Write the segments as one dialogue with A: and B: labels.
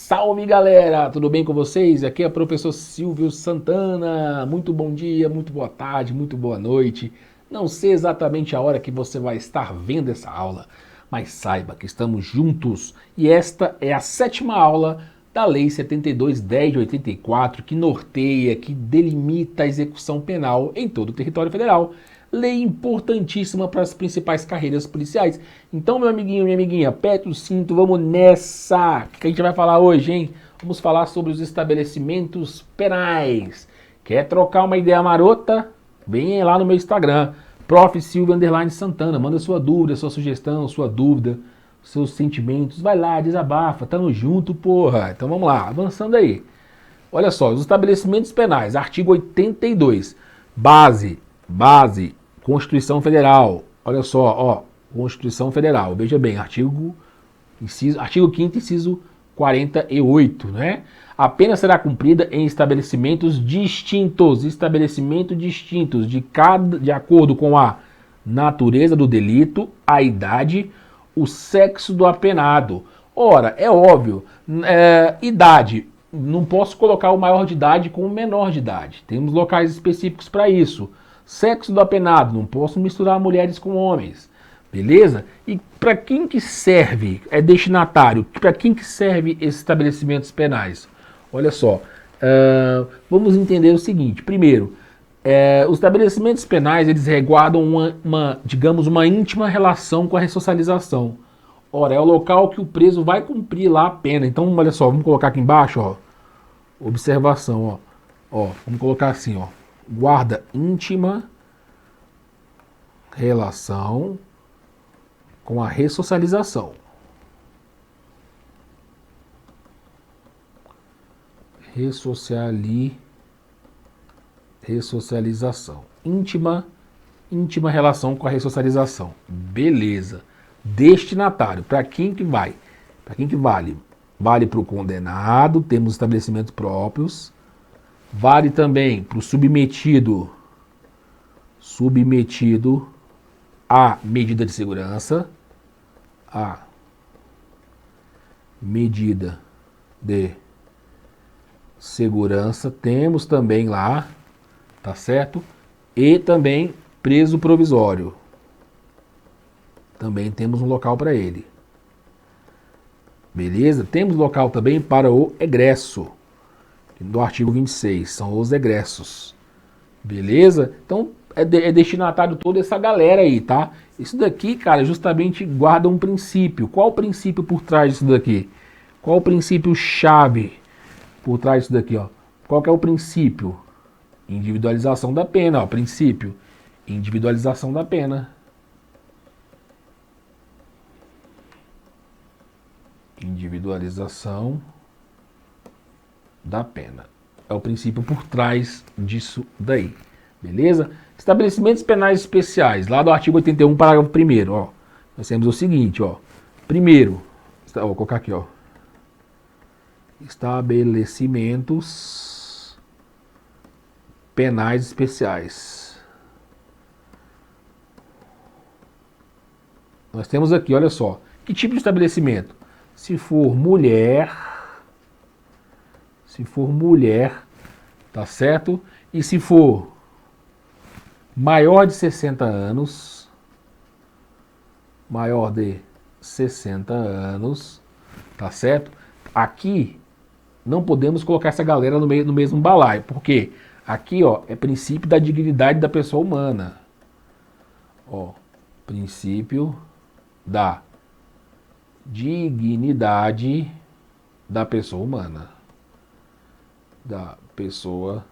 A: Salve galera, tudo bem com vocês? Aqui é o professor Silvio Santana. Muito bom dia, muito boa tarde, muito boa noite. Não sei exatamente a hora que você vai estar vendo essa aula, mas saiba que estamos juntos e esta é a 7ª aula da Lei 72/10 de 84, que norteia, que delimita a execução penal em todo o território federal. Lei importantíssima para as principais carreiras policiais. Então, meu amiguinho, minha amiguinha, aperta o cinto, vamos nessa! O que a gente vai falar hoje, hein? Vamos falar sobre os estabelecimentos penais. Quer trocar uma ideia marota? Vem lá no meu Instagram, Prof. Silvio _Santana. Manda sua dúvida, sua sugestão, sua dúvida, seus sentimentos. Vai lá, desabafa, tamo junto, porra. Então vamos lá, avançando aí. Olha só, os estabelecimentos penais, artigo 82, base, Constituição Federal. Olha só, ó, Constituição Federal. Veja bem, artigo 5º, inciso 48, né? A pena será cumprida em estabelecimentos distintos, de acordo com a natureza do delito, a idade, o sexo do apenado. Ora, é óbvio, idade, não posso colocar o maior de idade com o menor de idade. Temos locais específicos para isso. Sexo do apenado, não posso misturar mulheres com homens. Beleza? E para quem que serve, é destinatário, para quem que serve esses estabelecimentos penais? Olha só, vamos entender o seguinte. Primeiro, os estabelecimentos penais, eles resguardam digamos, uma íntima relação com a ressocialização. Ora, é o local que o preso vai cumprir lá a pena. Então, olha só, vamos colocar aqui embaixo, ó, observação, ó, vamos colocar assim, ó, guarda íntima relação com a ressocialização. Ressocialização. Íntima relação com a ressocialização. Beleza. Destinatário. Para quem que vai? Para quem que vale? Vale para o condenado, temos estabelecimentos próprios. Vale também para o submetido à medida de segurança. A medida de segurança, temos também lá, tá certo? E também preso provisório. Também temos um local para ele. Beleza? Temos local também para o egresso, do artigo 26, são os egressos. Beleza? Então, é destinatário toda essa galera aí, tá? Isso daqui, cara, justamente guarda um princípio. Qual o princípio por trás disso daqui? Qual o princípio chave por trás disso daqui, ó? Qual que é o princípio? Individualização da pena, ó. Princípio, individualização da pena. Individualização da pena. É o princípio por trás disso daí. Beleza? Estabelecimentos penais especiais, lá do artigo 81, parágrafo 1º, ó. Nós temos o seguinte, ó. Primeiro, vou colocar aqui, ó. Estabelecimentos penais especiais. Nós temos aqui, olha só. Que tipo de estabelecimento? Se for mulher, tá certo? E se for maior de 60 anos, tá certo? Aqui não podemos colocar essa galera no mesmo balaio, porque aqui, ó, é princípio da dignidade da pessoa humana. Ó, princípio da dignidade da pessoa humana. Da pessoa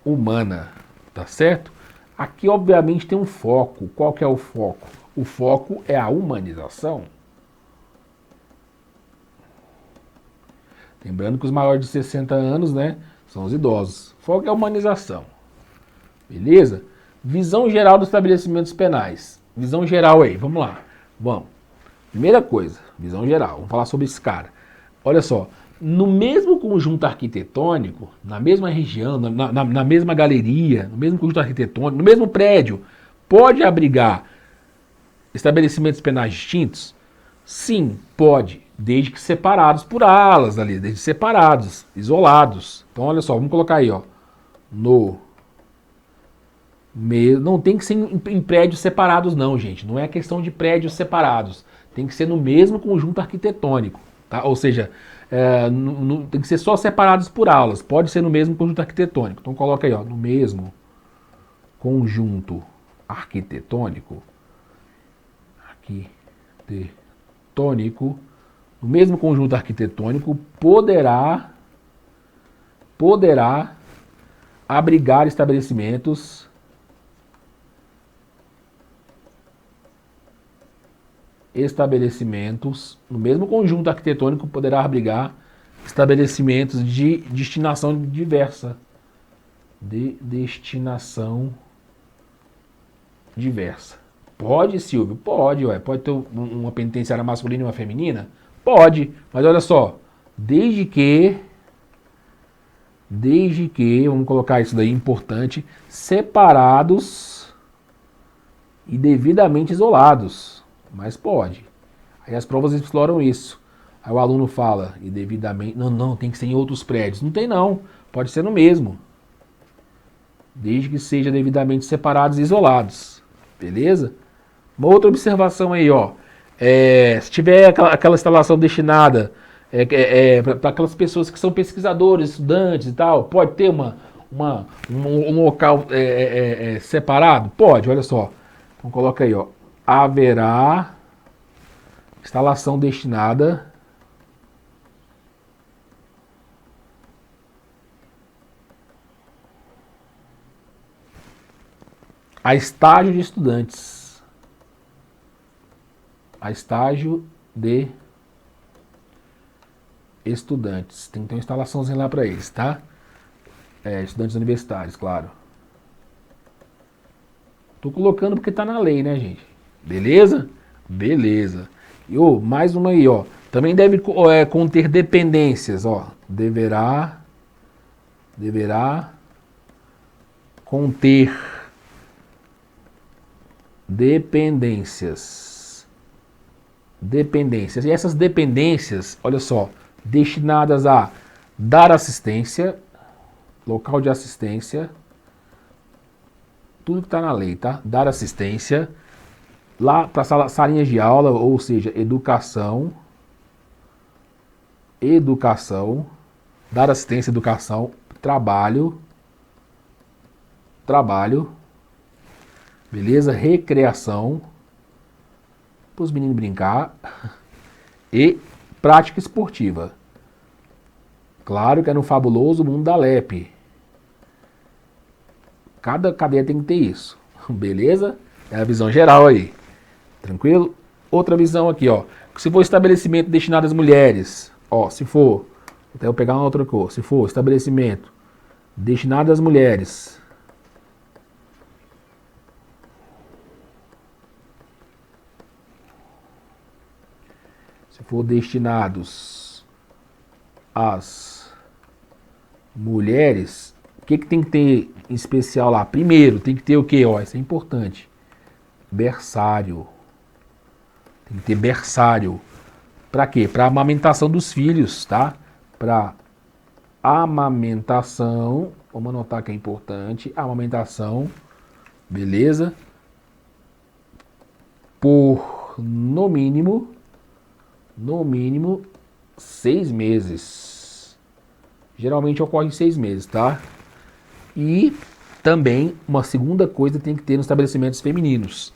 A: humana, tá certo? Aqui, obviamente, tem um foco. Qual que é o foco? O foco é a humanização. Lembrando que os maiores de 60 anos, né, são os idosos. O foco é a humanização. Beleza? Visão geral dos estabelecimentos penais. Visão geral aí, vamos lá. Vamos. Primeira coisa, visão geral. Vamos falar sobre esse cara. Olha só. No mesmo conjunto arquitetônico, na mesma região, na mesma galeria, no mesmo conjunto arquitetônico, no mesmo prédio, pode abrigar estabelecimentos penais distintos? Sim, pode. desde que separados por alas ali, desde separados, isolados. Então olha só, vamos colocar aí, ó, no meio, não tem que ser em prédios separados não, gente, não é questão de prédios separados, tem que ser no mesmo conjunto arquitetônico, tá? Ou seja, tem que ser só separados por alas, pode ser no mesmo conjunto arquitetônico. Então coloca aí, ó, no mesmo conjunto arquitetônico, no mesmo conjunto arquitetônico poderá abrigar estabelecimentos no mesmo conjunto arquitetônico poderá abrigar estabelecimentos de destinação diversa. De destinação diversa. Pode, Silvio? Pode, ué. Pode ter uma penitenciária masculina e uma feminina? Pode, mas olha só, desde que, vamos colocar isso daí, importante, separados e devidamente isolados, mas pode. Aí as provas exploram isso. Aí o aluno fala, e devidamente, não, tem que ser em outros prédios. Não tem não, pode ser no mesmo. Desde que seja devidamente separados e isolados, beleza? Uma outra observação aí, ó. Se tiver aquela instalação destinada para aquelas pessoas que são pesquisadores, estudantes e tal, pode ter um local separado? Pode, olha só. Então coloca aí, ó. Haverá instalação destinada a estágio de estudantes. A estágio de estudantes. Tem que ter uma instalaçãozinha lá para eles, tá? Estudantes universitários, claro. Tô colocando porque tá na lei, né, gente? Beleza? Beleza. E mais uma aí, ó. Também deve conter dependências, ó. Deverá conter dependências. E essas dependências, olha só, destinadas a dar assistência, local de assistência, tudo que está na lei, tá? Dar assistência, lá para salinhas de aula, ou seja, educação, dar assistência, educação, trabalho, beleza? Recreação, para os meninos brincar, e prática esportiva. Claro que é no fabuloso mundo da LEP. Cada cadeia tem que ter isso, beleza? É a visão geral aí, tranquilo? Outra visão aqui, ó. Se for estabelecimento destinado às mulheres, ó, se for, até eu pegar uma outra cor, se for estabelecimento destinado às mulheres, se for destinados às mulheres, o que tem que ter em especial lá? Primeiro, tem que ter o quê? Ó, isso é importante. Berçário. Tem que ter berçário. Para quê? Para amamentação dos filhos, tá? Para amamentação, vamos anotar que é importante, amamentação, beleza? Por no mínimo 6 meses. Geralmente ocorre em 6 meses, tá? E também uma segunda coisa tem que ter nos estabelecimentos femininos.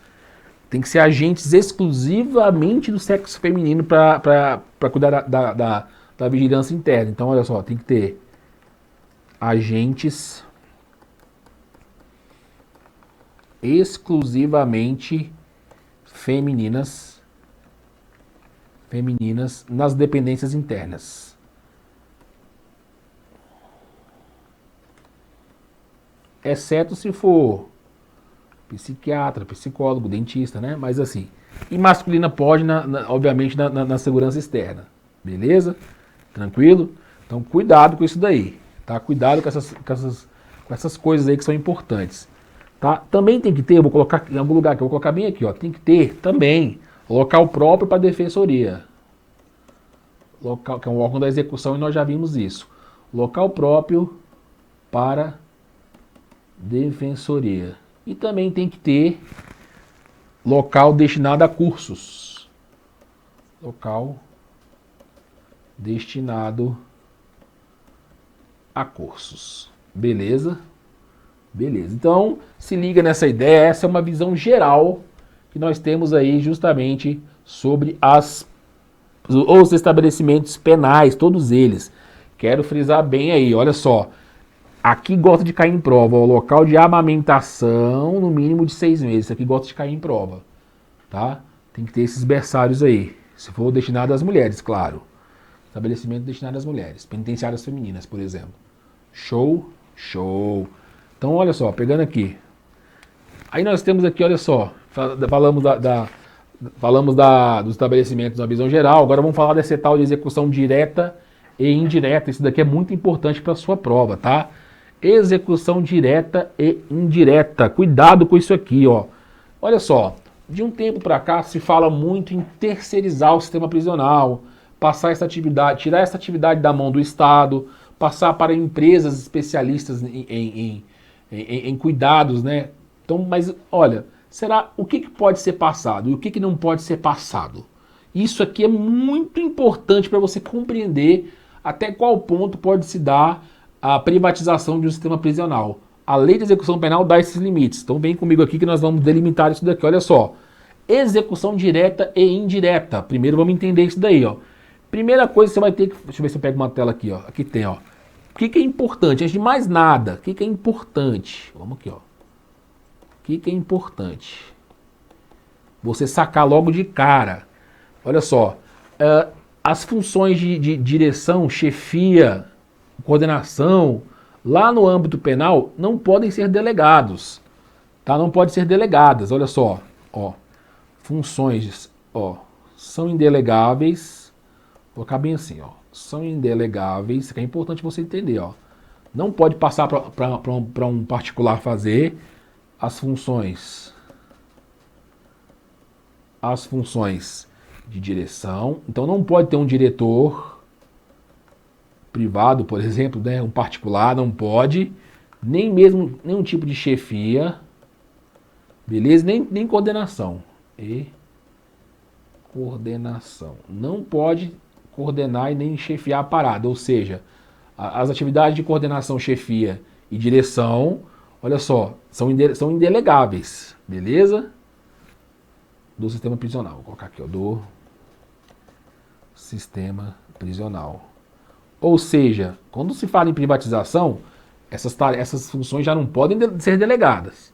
A: Tem que ser agentes exclusivamente do sexo feminino para cuidar da vigilância interna. Então, olha só, tem que ter agentes exclusivamente femininas nas dependências internas. Exceto se for psiquiatra, psicólogo, dentista, né? Mas assim, e masculina pode, obviamente, na segurança externa. Beleza? Tranquilo? Então, cuidado com isso daí, tá? Cuidado com essas coisas aí que são importantes, tá? Também tem que ter, eu vou colocar em algum lugar que eu vou colocar bem aqui, ó. Tem que ter também local próprio para defensoria. local, que é um órgão da execução e nós já vimos isso. Local próprio para defensoria. E também tem que ter local destinado a cursos. Local destinado a cursos. Beleza? Beleza. Então, se liga nessa ideia. Essa é uma visão geral que nós temos aí justamente sobre os estabelecimentos penais, todos eles. Quero frisar bem aí, olha só. Aqui gosta de cair em prova, o local de amamentação no mínimo de 6 meses. Aqui gosta de cair em prova, tá? Tem que ter esses berçários aí. Se for destinado às mulheres, claro. Estabelecimento destinado às mulheres. Penitenciárias femininas, por exemplo. Show? Show. Então, olha só, pegando aqui. Aí nós temos aqui, olha só, falamos dos estabelecimentos na visão geral, agora vamos falar dessa tal de execução direta e indireta. Isso daqui é muito importante para a sua prova, tá? Execução direta e indireta. Cuidado com isso aqui, ó. Olha só, de um tempo para cá se fala muito em terceirizar o sistema prisional, passar essa atividade, tirar essa atividade da mão do Estado, passar para empresas especialistas em cuidados, né? Então, mas olha, o que pode ser passado e o que não pode ser passado? Isso aqui é muito importante para você compreender até qual ponto pode se dar a privatização de um sistema prisional. A lei de execução penal dá esses limites. Então vem comigo aqui que nós vamos delimitar isso daqui. Olha só, execução direta e indireta. Primeiro vamos entender isso daí, ó. Primeira coisa você vai ter que... Deixa eu ver se eu pego uma tela aqui, ó. Aqui tem, ó. O que é importante? Antes de mais nada, o que é importante? Vamos aqui, ó. O que é importante? Você sacar logo de cara. Olha só, as funções de direção, chefia, coordenação, lá no âmbito penal, não podem ser delegados. Tá? Não podem ser delegadas. Olha só, ó. Funções, ó, são indelegáveis. Vou colocar bem assim, ó. São indelegáveis, isso que é importante você entender, ó. Não pode passar para um particular fazer as funções de direção. Então não pode ter um diretor privado, por exemplo, né, um particular, não pode, nem mesmo nenhum tipo de chefia, beleza? Nem coordenação. E coordenação. Não pode coordenar e nem chefiar a parada, ou seja, as atividades de coordenação, chefia e direção, olha só, são indelegáveis, beleza? Do sistema prisional. Vou colocar aqui, ó, do sistema prisional. Ou seja, quando se fala em privatização, essas funções já não podem ser delegadas,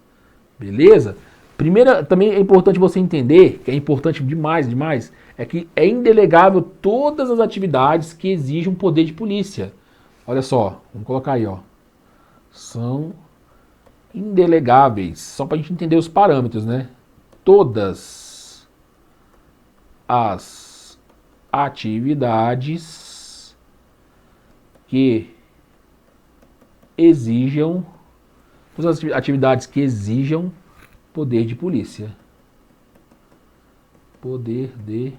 A: beleza? Primeira, também é importante você entender, que é importante demais, é que é indelegável todas as atividades que exigem poder de polícia. Olha só, vamos colocar aí, ó. São indelegáveis, só para a gente entender os parâmetros, né? Todas as atividades que exijam, todas as atividades que exijam poder de polícia. Poder de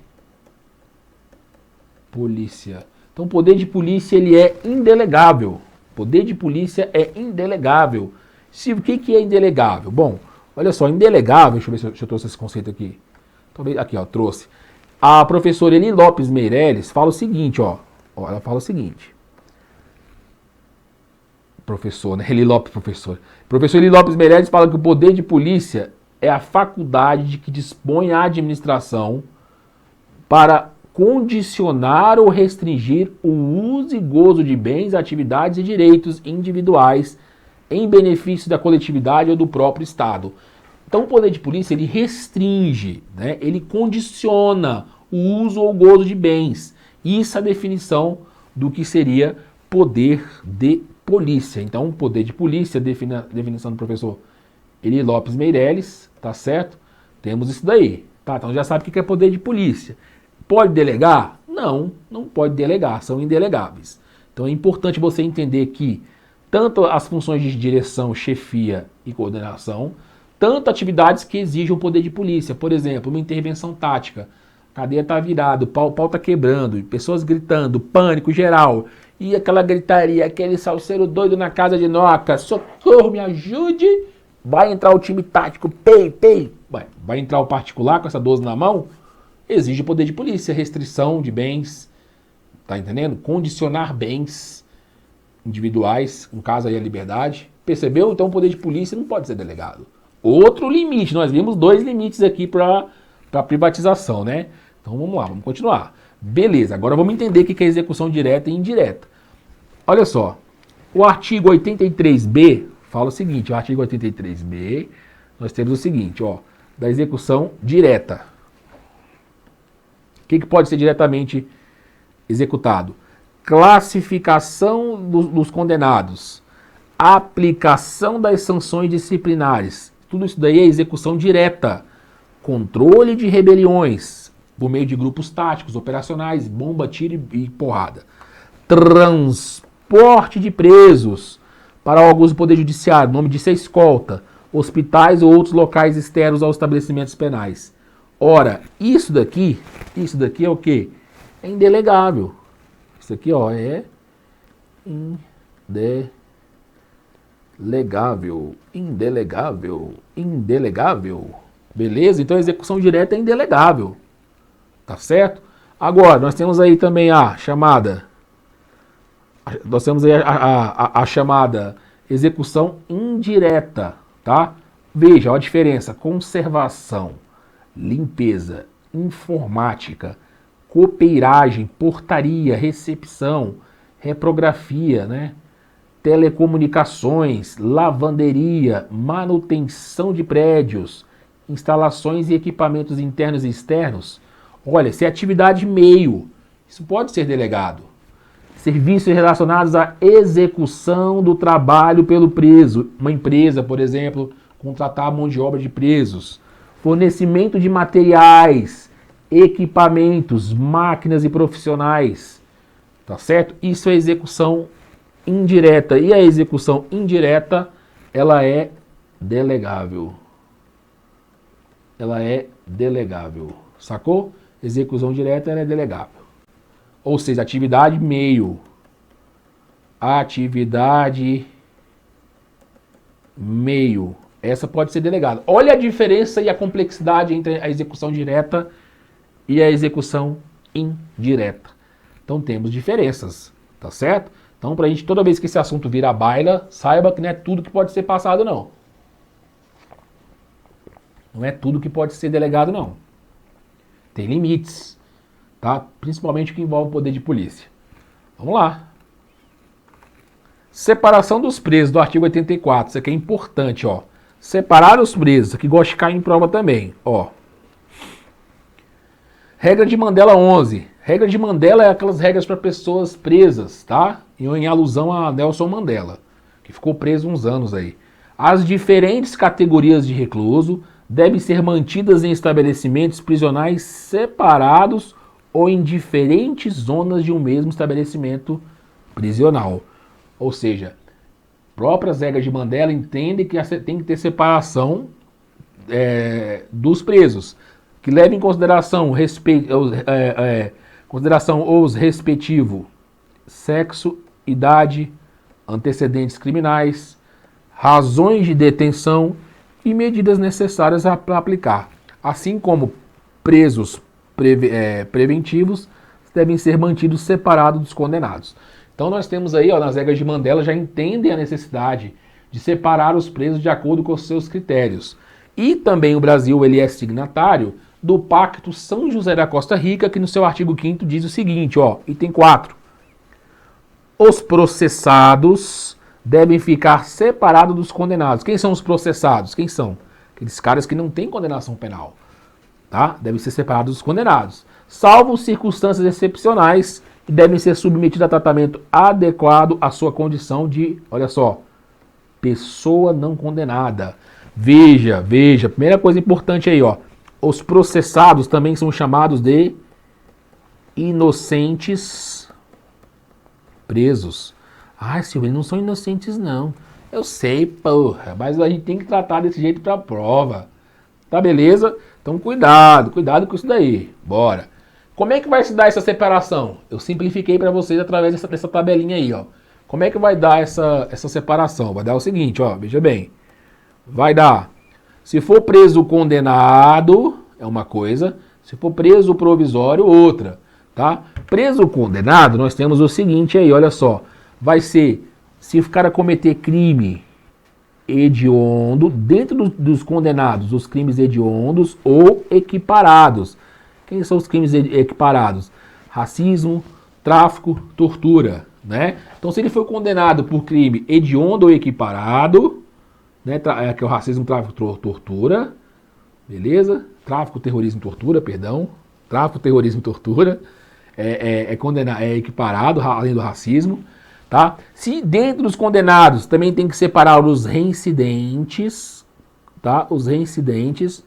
A: polícia. Então, poder de polícia ele é indelegável. Poder de polícia é indelegável. O que é indelegável? Bom, olha só, indelegável, deixa eu ver se eu trouxe esse conceito aqui. Talvez, aqui, ó, trouxe. A professora Eli Lopes Meirelles fala o seguinte, ó. Ela fala o seguinte. Professor, né? Eli Lopes, professor. Professor Eli Lopes Meirelles fala que o poder de polícia é a faculdade de que dispõe a administração para condicionar ou restringir o uso e gozo de bens, atividades e direitos individuais em benefício da coletividade ou do próprio Estado. Então o poder de polícia ele restringe, né? Ele condiciona o uso ou gozo de bens. Isso é a definição do que seria poder de polícia. Então, poder de polícia, definição do professor Eli Lopes Meirelles, tá certo? Temos isso daí. Tá, então já sabe o que é poder de polícia. Pode delegar? Não, não pode delegar, são indelegáveis. Então é importante você entender que tanto as funções de direção, chefia e coordenação, tanto atividades que exigem o poder de polícia. Por exemplo, uma intervenção tática. A cadeia tá virada, o pau tá quebrando, pessoas gritando, pânico geral. E aquela gritaria, aquele salseiro doido na casa de Noca, socorro, me ajude. Vai entrar o time tático, pei. Vai entrar o particular com essa 12 na mão? Exige poder de polícia, restrição de bens, tá entendendo? Condicionar bens individuais, no caso aí a liberdade. Percebeu? Então o poder de polícia não pode ser delegado. Outro limite, nós vimos 2 limites aqui para privatização, né? Então vamos lá, vamos continuar. Beleza, agora vamos entender o que é execução direta e indireta. Olha só, o artigo 83b fala o seguinte, o artigo 83b, nós temos o seguinte, ó, da execução direta. O que pode ser diretamente executado? Classificação dos condenados, aplicação das sanções disciplinares, tudo isso daí é execução direta, controle de rebeliões, por meio de grupos táticos, operacionais, bomba, tiro e porrada, transporte de presos para órgãos do Poder Judiciário, nome disso é escolta, hospitais ou outros locais externos aos estabelecimentos penais. Ora, isso daqui é o quê? É indelegável. Isso aqui, ó, é indelegável. Beleza? Então a execução direta é indelegável. Tá certo? Agora, nós temos aí também a chamada execução indireta, tá? Veja a diferença: conservação, limpeza, informática, copeiragem, portaria, recepção, reprografia, né? Telecomunicações, lavanderia, manutenção de prédios, instalações e equipamentos internos e externos. Olha, se é atividade meio, isso pode ser delegado. Serviços relacionados à execução do trabalho pelo preso. Uma empresa, por exemplo, contratar a mão de obra de presos. Fornecimento de materiais, equipamentos, máquinas e profissionais. Tá certo? Isso é execução indireta. E a execução indireta, ela é delegável. Sacou? Execução direta, ela é delegável. Ou seja, atividade meio. Essa pode ser delegada. Olha a diferença e a complexidade entre a execução direta e a execução indireta. Então temos diferenças, tá certo? Então pra gente, toda vez que esse assunto vira baila, saiba que não é tudo que pode ser passado, não. Não é tudo que pode ser delegado, não. Tem limites, tá? Principalmente o que envolve o poder de polícia. Vamos lá. Separação dos presos, do artigo 84. Isso aqui é importante, ó. Separar os presos, aqui gosta de cair em prova também, ó. Regra de Mandela 11. Regra de Mandela é aquelas regras para pessoas presas, tá? Em alusão a Nelson Mandela, que ficou preso uns anos aí. As diferentes categorias de recluso devem ser mantidas em estabelecimentos prisionais separados ou em diferentes zonas de um mesmo estabelecimento prisional. Ou seja, próprias regras de Mandela entendem que tem que ter separação dos presos, que leva em consideração os respectivos sexo, idade, antecedentes criminais, razões de detenção e medidas necessárias para aplicar, assim como presos preventivos devem ser mantidos separados dos condenados. Então nós temos aí, ó, nas regras de Mandela, já entendem a necessidade de separar os presos de acordo com os seus critérios. E também o Brasil, ele é signatário do Pacto São José da Costa Rica, que no seu artigo 5º diz o seguinte, ó, item 4. Os processados devem ficar separados dos condenados. Quem são os processados? Quem são? Aqueles caras que não têm condenação penal, tá? Devem ser separados dos condenados, salvo circunstâncias excepcionais, e devem ser submetidos a tratamento adequado à sua condição de, olha só, pessoa não condenada. Veja, primeira coisa importante aí, ó, os processados também são chamados de inocentes presos. Ah, Silvio, eles não são inocentes não. Eu sei, porra, mas a gente tem que tratar desse jeito pra prova. Tá beleza? Então cuidado com isso daí. Bora. Como é que vai se dar essa separação? Eu simplifiquei para vocês através dessa tabelinha aí, ó. Como é que vai dar essa separação? Vai dar o seguinte, ó, veja bem. Vai dar, se for preso condenado, é uma coisa, se for preso provisório, outra, tá? Preso condenado, nós temos o seguinte aí, olha só. Vai ser, se o cara cometer crime hediondo, dentro dos condenados, os crimes hediondos ou equiparados. Quem são os crimes equiparados? Racismo, tráfico, tortura, né? Então, se ele foi condenado por crime hediondo ou equiparado, né, que é o racismo, tráfico, tortura, beleza? Tráfico, terrorismo, tortura, perdão. Tráfico, terrorismo, tortura, é equiparado, além do racismo, tá? Se dentro dos condenados também tem que separar os reincidentes, tá? Os reincidentes,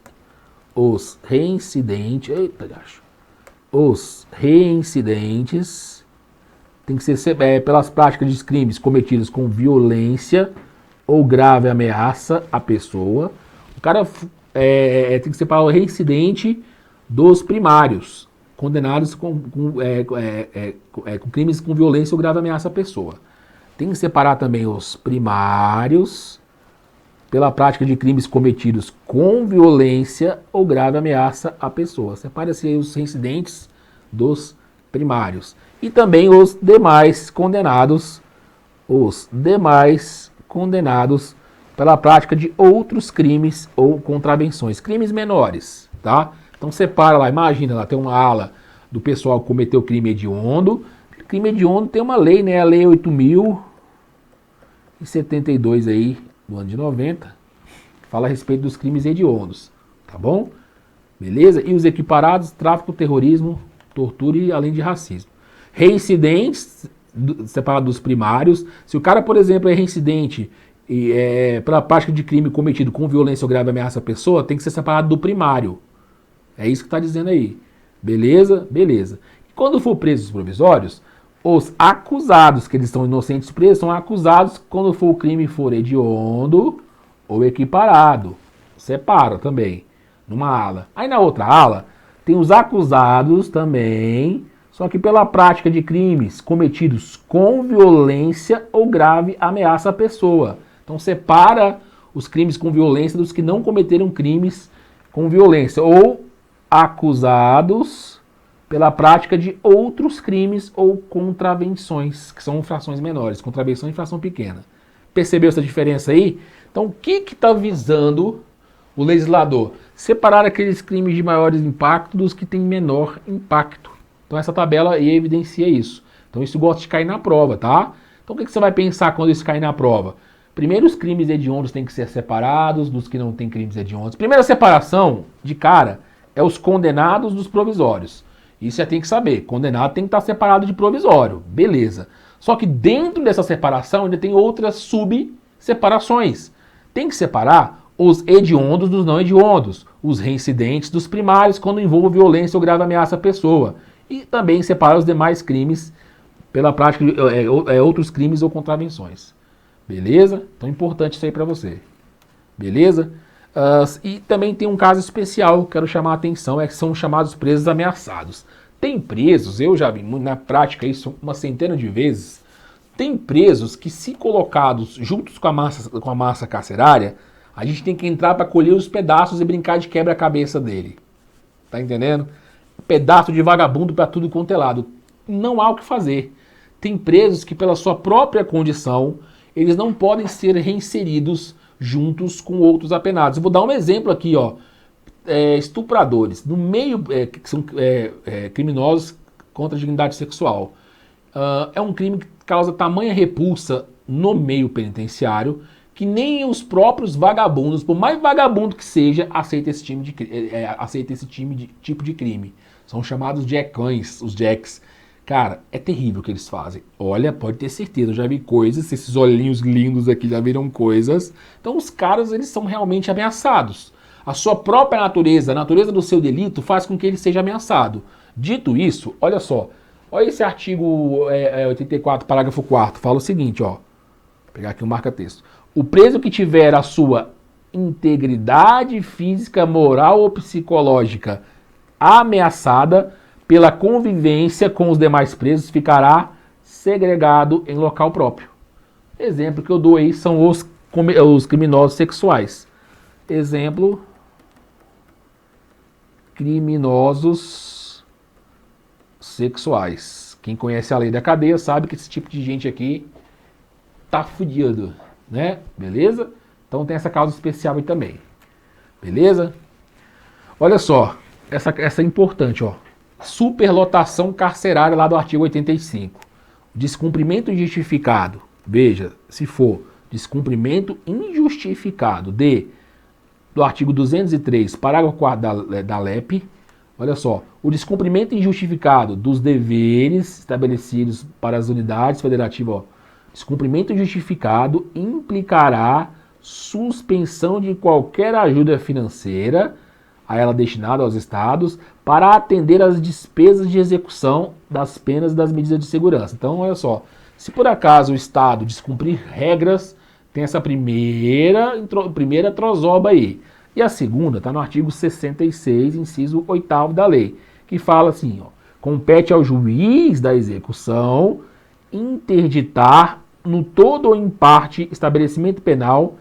A: tem que ser pelas práticas de crimes cometidos com violência ou grave ameaça à pessoa. O cara tem que separar o reincidente dos primários, condenados com crimes com violência ou grave ameaça à pessoa. Tem que separar também os primários pela prática de crimes cometidos com violência ou grave ameaça à pessoa. Separa-se os reincidentes dos primários. E também os demais condenados pela prática de outros crimes ou contravenções. Crimes menores, tá? Então separa lá, imagina lá, tem uma ala do pessoal que cometeu crime hediondo. Crime hediondo tem uma lei, né? A lei 8.072 aí, do ano de 90, que fala a respeito dos crimes hediondos, tá bom? Beleza? E os equiparados, tráfico, terrorismo, tortura e além de racismo. Reincidentes, separado dos primários. Se o cara, por exemplo, é reincidente pela prática de crime cometido com violência ou grave ameaça à pessoa, tem que ser separado do primário. É isso que está dizendo aí. Beleza? Beleza. E quando for presos provisórios, os acusados, que eles são inocentes presos, são acusados quando o crime for hediondo ou equiparado. Separa também, numa ala. Aí na outra ala, tem os acusados também, só que pela prática de crimes cometidos com violência ou grave ameaça à pessoa. Então separa os crimes com violência dos que não cometeram crimes com violência. Ou acusados pela prática de outros crimes ou contravenções, que são infrações menores. Contravenção é infração pequena. Percebeu essa diferença aí? Então o que está visando o legislador? Separar aqueles crimes de maiores impacto dos que têm menor impacto. Então essa tabela aí evidencia isso. Então isso gosta de cair na prova, tá? Então o que você vai pensar quando isso cair na prova? Primeiro, os crimes hediondos têm que ser separados dos que não têm crimes hediondos. Primeira separação, de cara, é os condenados dos provisórios. Isso já tem que saber. Condenado tem que estar separado de provisório. Beleza. Só que dentro dessa separação ainda tem outras sub-separações. Tem que separar os hediondos dos não hediondos, os reincidentes dos primários quando envolve violência ou grave ameaça à pessoa. E também separar os demais crimes pela prática de outros crimes ou contravenções. Beleza? Então é importante isso aí para você. Beleza? E também tem um caso especial que eu quero chamar a atenção, que são os chamados presos ameaçados. Tem presos, eu já vi na prática isso uma centena de vezes, tem presos que, se colocados juntos com a massa carcerária, a gente tem que entrar para colher os pedaços e brincar de quebra-cabeça dele. Tá entendendo? Pedaço de vagabundo para tudo quanto é lado. Não há o que fazer. Tem presos que, pela sua própria condição, eles não podem ser reinseridos juntos com outros apenados. Eu vou dar um exemplo aqui, ó. Estupradores, no meio, que são criminosos contra a dignidade sexual. É um crime que causa tamanha repulsa no meio penitenciário que nem os próprios vagabundos, por mais vagabundo que seja, aceita esse tipo de crime. São chamados jackões, os jacks. Cara, é terrível o que eles fazem. Olha, pode ter certeza, eu já vi coisas, esses olhinhos lindos aqui já viram coisas. Então os caras, eles são realmente ameaçados. A sua própria natureza, a natureza do seu delito faz com que ele seja ameaçado. Dito isso, olha só. Olha esse artigo 84, parágrafo 4º, fala o seguinte, ó. Vou pegar aqui o marca-texto. O preso que tiver a sua integridade física, moral ou psicológica ameaçada pela convivência com os demais presos, ficará segregado em local próprio. Exemplo que eu dou aí são os criminosos sexuais. Exemplo, criminosos sexuais. Quem conhece a lei da cadeia sabe que esse tipo de gente aqui tá fudido, né? Beleza? Então tem essa causa especial aí também. Beleza? Olha só, essa é importante, ó. Superlotação carcerária lá do artigo 85. Descumprimento injustificado. Veja, se for descumprimento injustificado do artigo 203, parágrafo 4 da LEP, olha só, o descumprimento injustificado dos deveres estabelecidos para as unidades federativas, ó, descumprimento injustificado implicará suspensão de qualquer ajuda financeira a ela destinada aos estados para atender às despesas de execução das penas e das medidas de segurança. Então, olha só, se por acaso o estado descumprir regras, tem essa primeira trozoba aí. E a segunda está no artigo 66, inciso 8º da lei, que fala assim, ó, compete ao juiz da execução interditar no todo ou em parte estabelecimento penal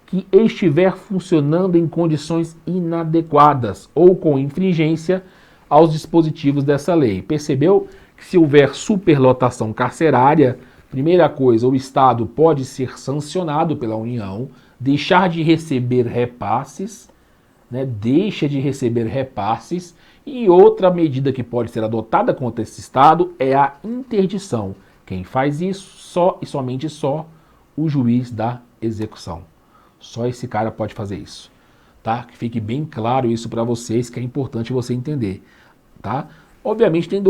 A: que estiver funcionando em condições inadequadas ou com infringência aos dispositivos dessa lei. Percebeu que se houver superlotação carcerária, primeira coisa, o Estado pode ser sancionado pela União, deixar de receber repasses, né, deixa de receber repasses, e outra medida que pode ser adotada contra esse Estado é a interdição. Quem faz isso só e somente só o juiz da execução. Só esse cara pode fazer isso, tá? Que fique bem claro isso para vocês, que é importante você entender, tá? Obviamente tem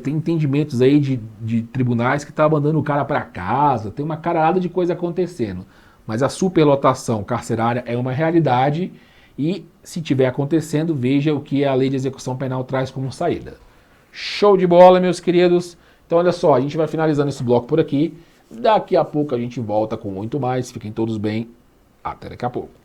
A: tem entendimentos aí de tribunais que tá mandando o cara para casa, tem uma caralhada de coisa acontecendo, mas a superlotação carcerária é uma realidade e se tiver acontecendo, veja o que a lei de execução penal traz como saída. Show de bola, meus queridos! Então olha só, a gente vai finalizando esse bloco por aqui, daqui a pouco a gente volta com muito mais, fiquem todos bem. Até daqui a pouco.